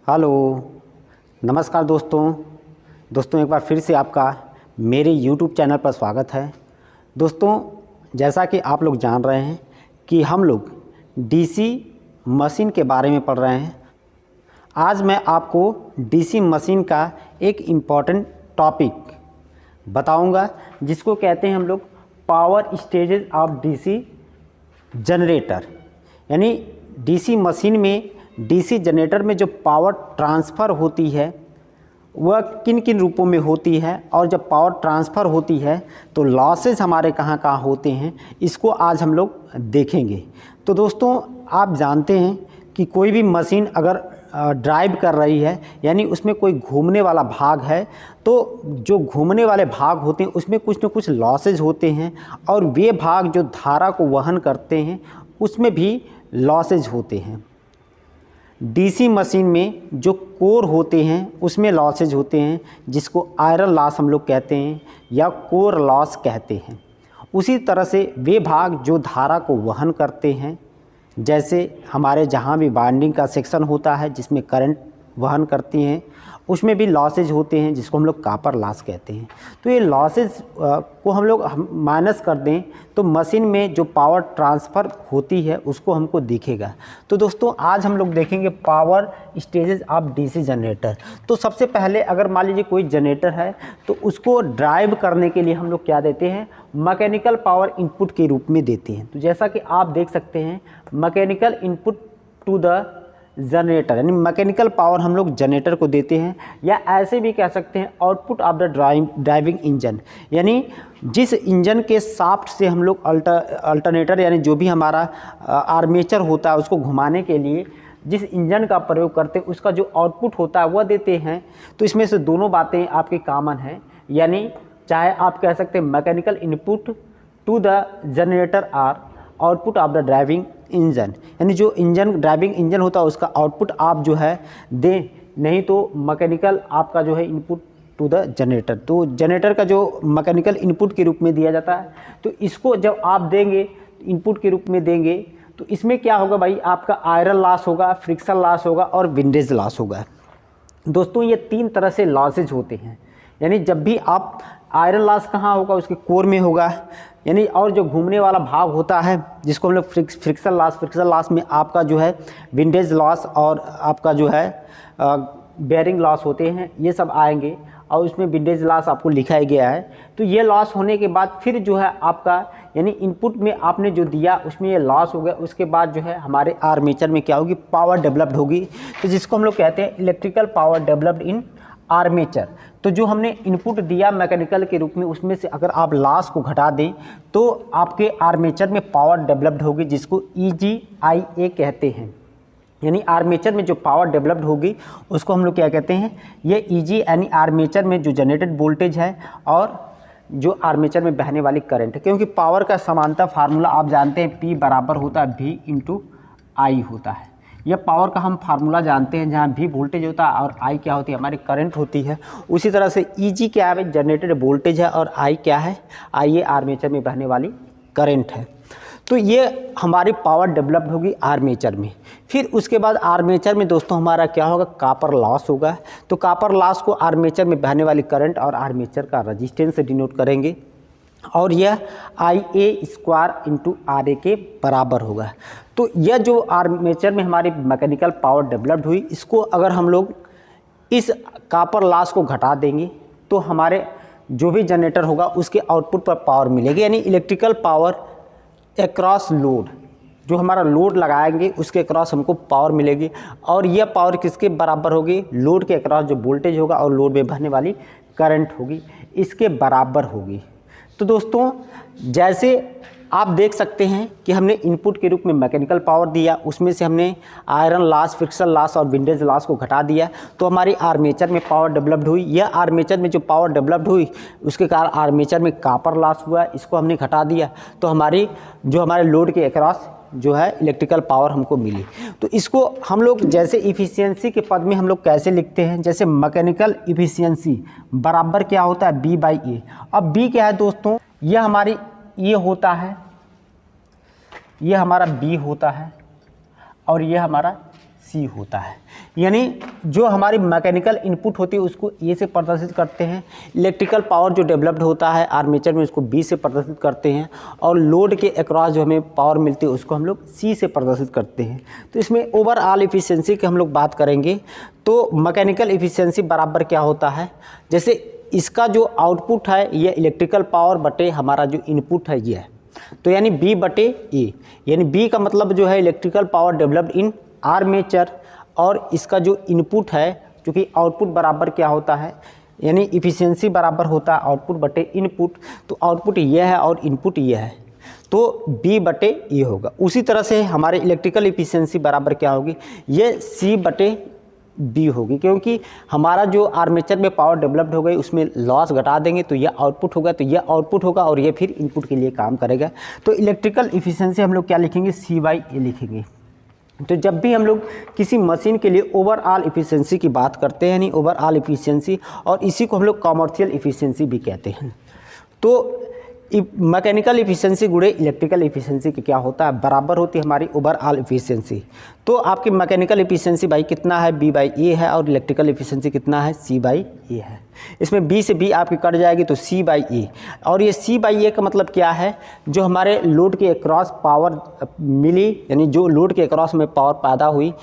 Hello, नमस्कार दोस्तों एक बार फिर से आपका मेरे YouTube चैनल पर स्वागत है। दोस्तों, जैसा कि आप लोग जान रहे हैं कि हम लोग डीसी मशीन के बारे में पढ़ रहे हैं। आज मैं आपको डीसी मशीन का एक इम्पॉर्टेंट टॉपिक बताऊंगा, जिसको कहते हैं हम लोग power stages of DC generator. यानी डीसी मशीन में, डीसी जनरेटर में जो पावर ट्रांसफ़र होती है वह किन किन रूपों में होती है, और जब पावर ट्रांसफ़र होती है तो लॉसेस हमारे कहाँ कहाँ होते हैं, इसको आज हम लोग देखेंगे। तो दोस्तों, आप जानते हैं कि कोई भी मशीन अगर ड्राइव कर रही है, यानी उसमें कोई घूमने वाला भाग है, तो जो घूमने वाले भाग होते हैं उसमें कुछ न कुछ लॉसेज होते हैं, और वे भाग जो धारा को वहन करते हैं उसमें भी लॉसेज होते हैं। डीसी मशीन में जो कोर होते हैं उसमें लॉसेज होते हैं, जिसको आयरन लॉस हम लोग कहते हैं या कोर लॉस कहते हैं। उसी तरह से वे भाग जो धारा को वहन करते हैं, जैसे हमारे जहाँ भी वाइंडिंग का सेक्शन होता है जिसमें करंट वहन करती हैं, उसमें भी लॉसेज होते हैं, जिसको हम लोग कॉपर लॉस कहते हैं। तो ये लॉसेज को हम लोग माइनस कर दें तो मशीन में जो पावर ट्रांसफ़र होती है उसको हमको दिखेगा। तो दोस्तों, आज हम लोग देखेंगे power stages of DC generator. तो सबसे पहले अगर मान लीजिए कोई जनरेटर है तो उसको ड्राइव करने के लिए हम लोग क्या देते हैं, मैकेनिकल पावर इनपुट के रूप में देते हैं। तो जैसा कि आप देख सकते हैं, mechanical input to the generator, यानी मैकेनिकल पावर हम लोग जनरेटर को देते हैं, या ऐसे भी कह सकते हैं output of the driving engine. यानी जिस इंजन के शाफ्ट से हम लोग अल्टरनेटर यानी जो भी हमारा आर्मेचर होता है उसको घुमाने के लिए जिस इंजन का प्रयोग करते हैं उसका जो आउटपुट होता है वह देते हैं। तो इसमें से दोनों बातें आपकी कॉमन हैं, यानी चाहे आप कह सकते हैं mechanical input to the generator or output of the driving engine, यानी जो इंजन ड्राइविंग इंजन होता है उसका आउटपुट आप जो है दें, नहीं तो मैकेनिकल आपका जो है इनपुट टू द जनरेटर। तो जनरेटर का जो मैकेनिकल इनपुट के रूप में दिया जाता है, तो इसको जब आप देंगे इनपुट के रूप में देंगे तो इसमें क्या होगा भाई, आपका आयरन लॉस होगा, फ्रिक्शन लॉस होगा और विंडेज लॉस होगा। दोस्तों, ये तीन तरह से लॉसेज होते हैं। यानी जब भी आप आयरन लॉस कहाँ होगा, उसके कोर में होगा, यानी और जो घूमने वाला भाग होता है जिसको हम लोग फ्रिक्शन लॉस में आपका जो है विंडेज लॉस और आपका जो है बेयरिंग लॉस होते हैं, ये सब आएंगे, और उसमें विंडेज लॉस आपको लिखा ही गया है। तो ये लॉस होने के बाद फिर जो है आपका, यानी इनपुट में आपने जो दिया उसमें ये लॉस हो गया, उसके बाद जो है हमारे आर्मेचर में क्या होगी, पावर डेवलप्ड होगी। तो जिसको हम लोग कहते हैं electrical power developed in armature. तो जो हमने इनपुट दिया मैकेनिकल के रूप में, उसमें से अगर आप लॉस को घटा दें तो आपके आर्मेचर में पावर डेवलप्ड होगी, जिसको EGIA कहते हैं। यानी आर्मेचर में जो पावर डेवलप्ड होगी उसको हम लोग क्या कहते हैं, ये EG यानी आर्मेचर में जो जनरेटेड वोल्टेज है और जो आर्मेचर में बहने वाली करंट है। क्योंकि पावर का समानता फार्मूला आप जानते हैं, P बराबर होता है V इंटू I होता है। यह पावर का हम फार्मूला जानते हैं, जहाँ V वोल्टेज होता है और I क्या होती है, हमारी करंट होती है। उसी तरह से EG क्या है, जनरेटेड वोल्टेज है, और I क्या है, I ये आर्मेचर में बहने वाली करंट है। तो ये हमारी पावर डेवलप्ड होगी आर्मेचर में। फिर उसके बाद आर्मेचर में दोस्तों हमारा क्या होगा, कॉपर लॉस होगा। तो कॉपर लॉस को आर्मेचर में बहने वाली करंट और आर्मेचर का रजिस्टेंस से डिनोट करेंगे, और यह IA² इंटू RA के बराबर होगा। तो यह जो आर्मेचर में हमारी मैकेनिकल पावर डेवलप्ड हुई, इसको अगर हम लोग इस कॉपर लॉस को घटा देंगे तो हमारे जो भी जनरेटर होगा उसके आउटपुट पर पावर मिलेगी, यानी इलेक्ट्रिकल पावर अक्रॉस लोड, जो हमारा लोड लगाएंगे उसके अक्रॉस हमको पावर मिलेगी। और यह पावर किसके बराबर होगी, लोड के अक्रॉस जो वोल्टेज होगा और लोड में बहने वाली करंट होगी, इसके बराबर होगी। तो दोस्तों, जैसे आप देख सकते हैं कि हमने इनपुट के रूप में मैकेनिकल पावर दिया, उसमें से हमने आयरन लॉस, फ्रिक्शन लॉस और विंडेज लॉस को घटा दिया, तो हमारी आर्मेचर में पावर डेवलप्ड हुई। यह आर्मेचर में जो पावर डेवलप्ड हुई उसके कारण आर्मेचर में कॉपर लॉस हुआ, इसको हमने घटा दिया, तो हमारे लोड के अक्रॉस जो है इलेक्ट्रिकल पावर हमको मिली। तो इसको हम लोग जैसे इफ़िशियंसी के पद में हम लोग कैसे लिखते हैं, जैसे मैकेनिकल इफ़िशियंसी बराबर क्या होता है, B/A। अब B क्या है दोस्तों, यह हमारी A होता है, यह हमारा B होता है, और यह हमारा C होता है। यानी जो हमारी मैकेनिकल इनपुट होती है उसको ए से प्रदर्शित करते हैं, इलेक्ट्रिकल पावर जो डेवलप्ड होता है आर्मेचर में उसको बी से प्रदर्शित करते हैं, और लोड के अक्रॉस जो हमें पावर मिलती है उसको हम लोग सी से प्रदर्शित करते हैं। तो इसमें ओवरऑल इफिशियंसी की हम लोग बात करेंगे तो मैकेनिकल इफिशियंसी बराबर क्या होता है, जैसे इसका जो आउटपुट है ये इलेक्ट्रिकल पावर बटे हमारा जो इनपुट है ये है, तो यानी बी बटे ए, यानी बी का मतलब जो है electrical power developed in armature, और इसका जो इनपुट है क्योंकि आउटपुट बराबर क्या होता है, यानी इफिशियंसी बराबर होता है आउटपुट बटे इनपुट, तो आउटपुट ये है और इनपुट ये है, तो B बटे ये होगा। उसी तरह से हमारे इलेक्ट्रिकल इफिशियंसी बराबर क्या होगी, ये C बटे B होगी, क्योंकि हमारा जो आर्मेचर में पावर डेवलप्ड हो गई उसमें लॉस घटा देंगे तो यह आउटपुट होगा, तो यह आउटपुट होगा और ये फिर इनपुट के लिए काम करेगा। तो इलेक्ट्रिकल इफिशियंसी हम लोग क्या लिखेंगे, C/A लिखेंगे। तो जब भी हम लोग किसी मशीन के लिए ओवरऑल इफिशियंसी की बात करते हैं, यानी ओवरऑल इफिशियंसी, और इसी को हम लोग कॉमर्शियल इफिशियंसी भी कहते हैं। तो मैकेनिकल इफिशियंसी गुणे इलेक्ट्रिकल इफिशियंसी की क्या होता है, बराबर होती है हमारी ओवरऑल इफिशियंसी। तो आपकी मैकेनिकल इफिशियंसी भाई कितना है, B/A है, और इलेक्ट्रिकल इफिशियंसी कितना है, C/A है। इसमें B से B आपकी कट जाएगी तो C/A, और ये C/A का मतलब क्या है, जो हमारे लोड के अक्रॉस पावर मिली, यानी जो लोड के अक्रॉस में पावर पैदा हुई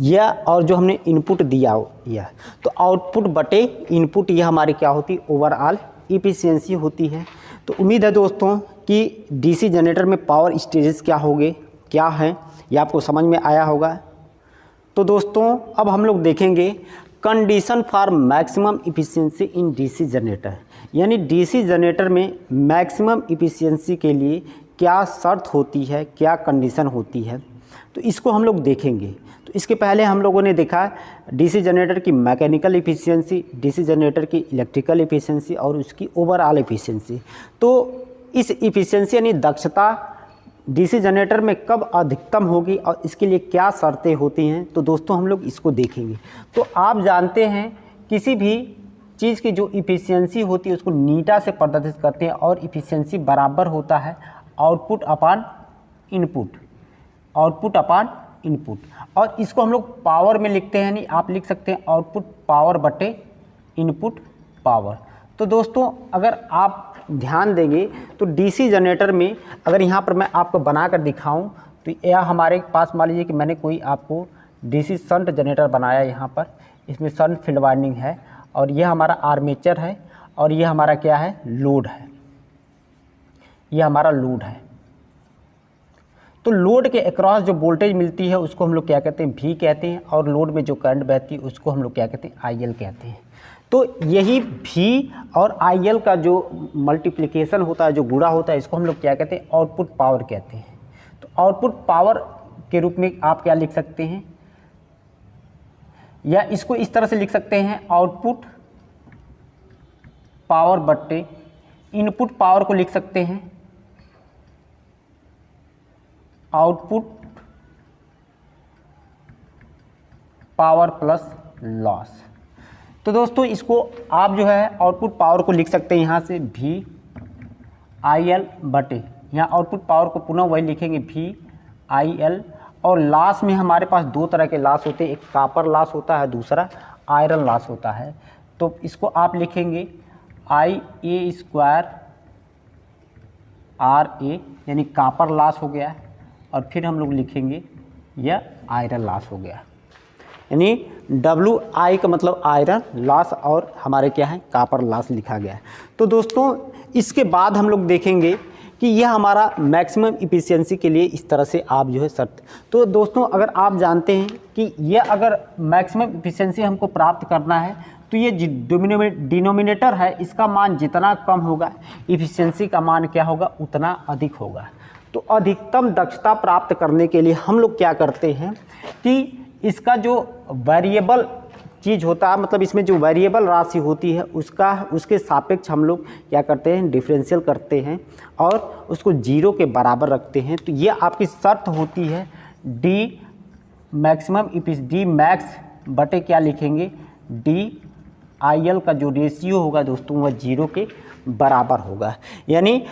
या और जो हमने इनपुट दिया यह, तो आउटपुट बटे इनपुट यह हमारी क्या होती है, ओवरऑल इफिशियंसी होती है। तो उम्मीद है दोस्तों कि डीसी जनरेटर में पावर स्टेजेस क्या होंगे, क्या हैं, ये आपको समझ में आया होगा। तो दोस्तों अब हम लोग देखेंगे condition for maximum efficiency in DC generator, यानी डीसी जनरेटर में मैक्सिमम इफिशियंसी के लिए क्या शर्त होती है, क्या कंडीशन होती है, तो इसको हम लोग देखेंगे। तो इसके पहले हम लोगों ने देखा डीसी जनरेटर की मैकेनिकल इफिशियंसी, डीसी जनरेटर की इलेक्ट्रिकल इफिशियंसी और उसकी ओवरऑल इफिशियंसी। तो इस इफिशियंसी यानी दक्षता डीसी जनरेटर में कब अधिकतम होगी और इसके लिए क्या शर्तें होती हैं, तो दोस्तों हम लोग इसको देखेंगे। तो आप जानते हैं किसी भी चीज़ की जो इफिशियंसी होती है उसको नीटा से प्रदर्शित करते हैं, और इफिशियंसी बराबर होता है आउटपुट अपान इनपुट, आउटपुट अपान इनपुट, और इसको हम लोग पावर में लिखते हैं, यानी आप लिख सकते हैं आउटपुट पावर बटे इनपुट पावर। तो दोस्तों अगर आप ध्यान देंगे तो डीसी जनरेटर में अगर यहाँ पर मैं आपको बना कर दिखाऊं तो यह हमारे पास मान लीजिए कि मैंने कोई आपको डीसी शंट जनरेटर बनाया, यहाँ पर इसमें शंट फील्ड वाइंडिंग है, और यह हमारा आर्मेचर है, और यह हमारा क्या है, लोड है, यह हमारा लोड है। तो लोड के अक्रॉस जो वोल्टेज मिलती है उसको हम लोग क्या कहते हैं, V कहते हैं, और लोड में जो करंट बहती है उसको हम लोग क्या कहते हैं, IL कहते हैं। तो यही V और IL का जो मल्टीप्लिकेशन होता है, जो गुणा होता है, इसको हम लोग क्या कहते हैं, आउटपुट पावर कहते हैं। तो आउटपुट पावर के रूप में आप क्या लिख सकते हैं, या इसको इस तरह से लिख सकते हैं, आउटपुट पावर बट्टे इनपुट पावर को लिख सकते हैं आउटपुट पावर प्लस लॉस। तो दोस्तों इसको आप जो है आउटपुट पावर को लिख सकते हैं यहाँ से VIL बटे, यहाँ आउटपुट पावर को पुनः वही लिखेंगे VIL, और लॉस में हमारे पास दो तरह के लॉस होते हैं, एक कॉपर लॉस होता है, दूसरा आयरन लॉस होता है। तो इसको आप लिखेंगे IA² RA, यानी कॉपर लॉस हो गया, और फिर हम लोग लिखेंगे यह आयरन लॉस हो गया, यानी WI का मतलब आयरन लॉस, और हमारे क्या है, कॉपर लॉस लिखा गया है। तो दोस्तों इसके बाद हम लोग देखेंगे कि यह हमारा मैक्सिमम इफिशियंसी के लिए इस तरह से आप जो है शर्त। तो दोस्तों अगर आप जानते हैं कि यह अगर मैक्सिमम इफिशियंसी हमको प्राप्त करना है तो ये डिनोमिनेटर है, इसका मान जितना कम होगा इफिशियंसी का मान क्या होगा, उतना अधिक होगा। तो अधिकतम दक्षता प्राप्त करने के लिए हम लोग क्या करते हैं कि इसका जो वेरिएबल चीज़ होता है, मतलब इसमें जो वेरिएबल राशि होती है उसके सापेक्ष हम लोग क्या करते हैं, डिफरेंशियल करते हैं और उसको 0 के बराबर रखते हैं। तो ये आपकी शर्त होती है D मैक्स बटे क्या लिखेंगे, DIL IL का जो रेशियो होगा दोस्तों वह 0 के बराबर होगा। यानी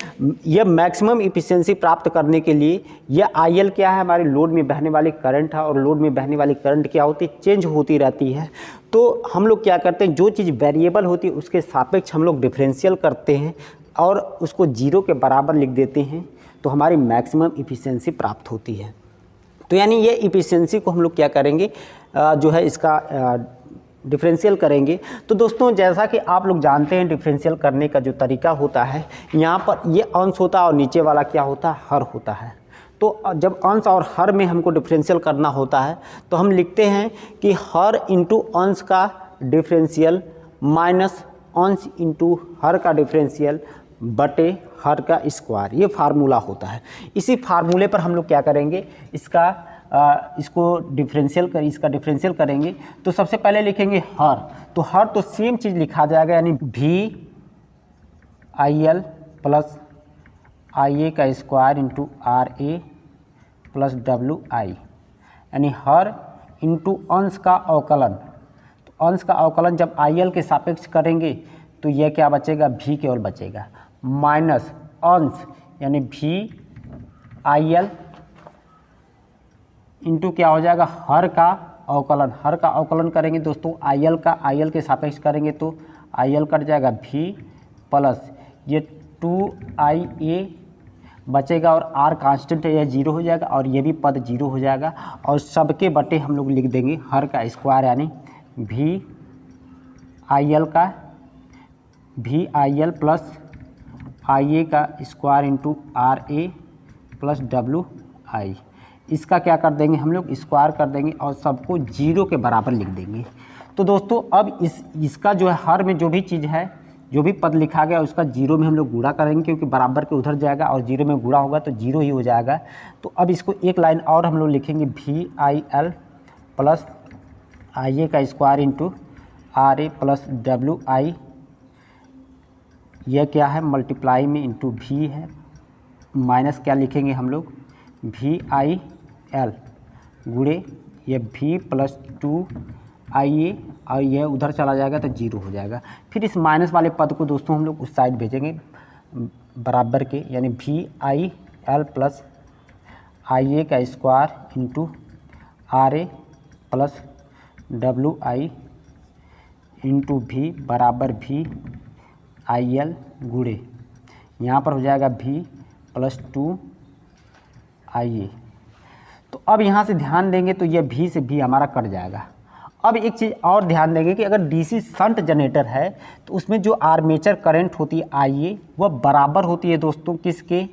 यह मैक्सिमम इफिशियंसी प्राप्त करने के लिए यह IL क्या है, हमारे लोड में बहने वाली करंट है, और लोड में बहने वाली करंट क्या होती है, चेंज होती रहती है। तो हम लोग क्या करते हैं, जो चीज़ वेरिएबल होती है उसके सापेक्ष हम लोग डिफरेंशियल करते हैं और उसको 0 के बराबर लिख देते हैं, तो हमारी मैक्सिमम इफिशियंसी प्राप्त होती है। तो यानी ये इफिशियंसी को हम लोग क्या करेंगे, जो है इसका डिफरेंशियल करेंगे। तो दोस्तों जैसा कि आप लोग जानते हैं डिफरेंशियल करने का जो तरीका होता है, यहाँ पर ये अंश होता है और नीचे वाला क्या होता है, हर होता है। तो जब अंश और हर में हमको डिफरेंशियल करना होता है तो हम लिखते हैं कि हर इंटू अंश का डिफरेंशियल माइनस अंश इंटू हर का डिफरेंशियल बटे हर का स्क्वायर, ये फार्मूला होता है। इसी फार्मूले पर हम लोग क्या करेंगे, इसको इसका डिफरेंशियल करेंगे। तो सबसे पहले लिखेंगे हर, तो हर तो सेम चीज़ लिखा जाएगा, यानी VIL प्लस IA का square into RA plus WI, यानी हर इंटू अंश का अवकलन। तो अंश का अवकलन जब IL के सापेक्ष करेंगे तो यह क्या बचेगा, V केवल बचेगा, माइनस अंश यानी VIL इंटू क्या हो जाएगा, हर का अवकलन। हर का अवकलन करेंगे दोस्तों IL के सापेक्ष करेंगे तो IL कट जाएगा, V प्लस ये 2IA बचेगा और R कांस्टेंट है, यह 0 हो जाएगा और ये भी पद 0 हो जाएगा। और सबके बटे हम लोग लिख देंगे हर का स्क्वायर, यानी VIL प्लस IA का square into RA plus WI। इसका क्या कर देंगे हम लोग, स्क्वायर कर देंगे और सबको 0 के बराबर लिख देंगे। तो दोस्तों अब इसका जो है हर में जो भी चीज़ है, जो भी पद लिखा गया उसका 0 में हम लोग गुणा करेंगे, क्योंकि बराबर के उधर जाएगा और 0 में गुणा होगा तो 0 ही हो जाएगा। तो अब इसको एक लाइन और हम लोग लिखेंगे, VIL प्लस IA का square into RA plus WI। यह क्या है, मल्टीप्लाई में इंटू V है, माइनस क्या लिखेंगे हम लोग, VIL गुणे ये V प्लस 2IA, और यह उधर चला जाएगा तो 0 हो जाएगा। फिर इस माइनस वाले पद को दोस्तों हम लोग उस साइड भेजेंगे बराबर के, यानी VIL प्लस IA का square into RA plus WI into V बराबर VIL गुणे यहाँ पर हो जाएगा V प्लस 2IA। तो अब यहाँ से ध्यान देंगे तो यह V से V हमारा कट जाएगा। अब एक चीज़ और ध्यान देंगे कि अगर DC शंट जनरेटर है तो उसमें जो आर्मेचर करंट होती है IA, वह बराबर होती है दोस्तों किसके,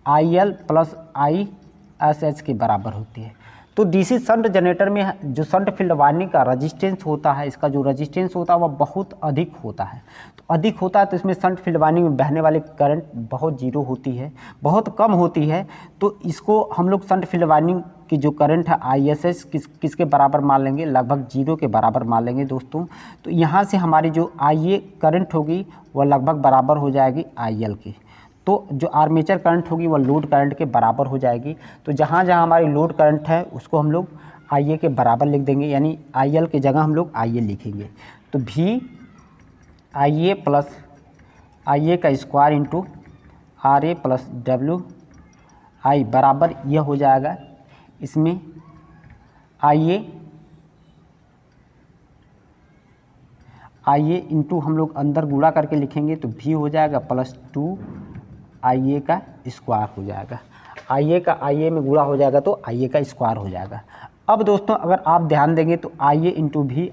IL प्लस ISH के बराबर होती है। तो DC शंट जनरेटर में जो शंट फील्ड वाइंडिंग का रजिस्टेंस होता है, इसका जो रजिस्टेंस होता है वह बहुत अधिक होता है। तो अधिक होता है तो इसमें शंट फील्ड वाइंडिंग में बहने वाली करंट बहुत 0 होती है, बहुत कम होती है। तो इसको हम लोग शंट फील्ड वाइंडिंग की जो करंट है ISH किसके बराबर मान लेंगे, लगभग 0 के बराबर मान लेंगे दोस्तों। तो यहाँ से हमारी जो IA करंट होगी वह लगभग बराबर हो जाएगी IL की। तो जो आर्मेचर करंट होगी वह लोड करंट के बराबर हो जाएगी। तो जहाँ जहाँ हमारी लोड करंट है उसको हम लोग IA के बराबर लिख देंगे, यानी IL की जगह हम लोग IA लिखेंगे। तो VIA प्लस IA का square into RA plus WI बराबर यह हो जाएगा, इसमें IA इंटू हम लोग अंदर गुणा करके लिखेंगे तो V हो जाएगा प्लस 2IA का स्क्वायर हो जाएगा। IA का IA में गुणा हो जाएगा तो IA का स्क्वायर हो जाएगा। अब दोस्तों अगर आप ध्यान देंगे तो IA इंटू V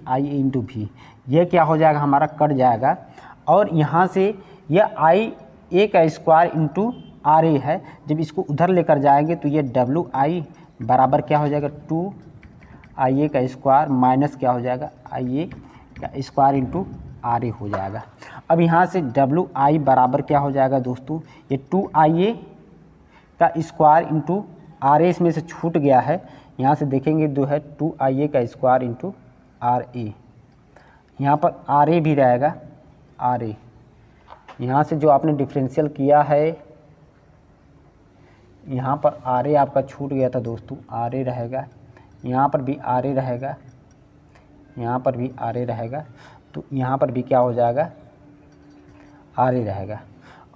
यह क्या हो जाएगा, हमारा कट जाएगा। और यहाँ से यह IA का स्क्वायर इंटू RA है, जब इसको उधर लेकर जाएंगे तो ये WI बराबर क्या हो जाएगा, 2IA का स्क्वायर माइनस क्या हो जाएगा, IA का स्क्वायर इंटू RA हो जाएगा। अब यहाँ से WI बराबर क्या हो जाएगा दोस्तों, ये 2IA का स्क्वायर इंटू RA इसमें से छूट गया है, यहाँ से देखेंगे जो है 2IA का स्क्वायर इंटू RA, यहाँ पर RA भी रहेगा, RA यहाँ से जो आपने डिफरेंशियल किया है यहाँ पर RA आपका छूट गया था दोस्तों, RA रहेगा, यहाँ पर भी RA रहेगा, यहाँ पर भी RA रहेगा। तो यहाँ पर भी क्या हो जाएगा, आर ए रहेगा।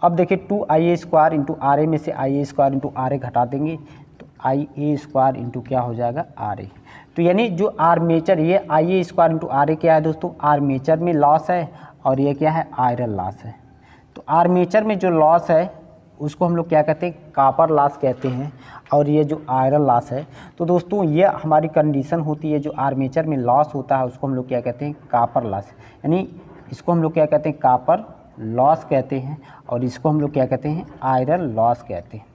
अब देखिए 2IA² इंटू आर ए में से IA² इंटू आर ए घटा देंगे तो IA² इंटू क्या हो जाएगा, आर ए। तो यानी जो आर्मेचर, ये IA² इंटू आर ए क्या है दोस्तों, आर्मेचर में लॉस है और ये क्या है, आयरन लॉस है। तो आर्मेचर में जो लॉस है उसको हम लोग क्या कहते हैं, कॉपर लॉस कहते हैं, और ये जो आयरन लॉस है, तो दोस्तों ये हमारी कंडीशन होती है। जो आर्मेचर में लॉस होता है उसको हम लोग क्या कहते हैं, कॉपर लॉस, यानी इसको हम लोग क्या कहते हैं, कॉपर लॉस कहते हैं, और इसको हम लोग क्या कहते हैं, आयरन लॉस कहते हैं।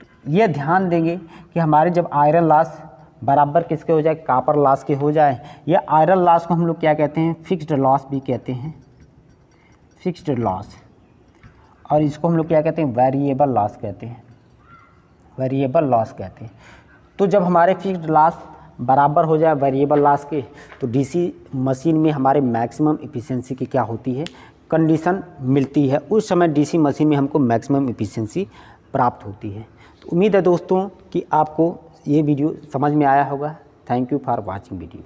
तो ये ध्यान देंगे कि हमारे जब आयरन लॉस बराबर किसके हो जाए, कॉपर लॉस के हो जाए, या आयरन लॉस को हम लोग क्या कहते हैं, फिक्स्ड लॉस भी कहते हैं, फिक्स्ड लॉस, और इसको हम लोग क्या कहते हैं, वेरिएबल लॉस कहते हैं, वेरिएबल लॉस कहते हैं। तो जब हमारे फिक्स्ड लॉस बराबर हो जाए वेरिएबल लॉस के, तो डीसी मशीन में हमारे मैक्सिमम एफिशिएंसी की क्या होती है, कंडीशन मिलती है। उस समय डीसी मशीन में हमको मैक्सिमम एफिशिएंसी प्राप्त होती है। तो उम्मीद है दोस्तों कि आपको ये वीडियो समझ में आया होगा। Thank you for watching video.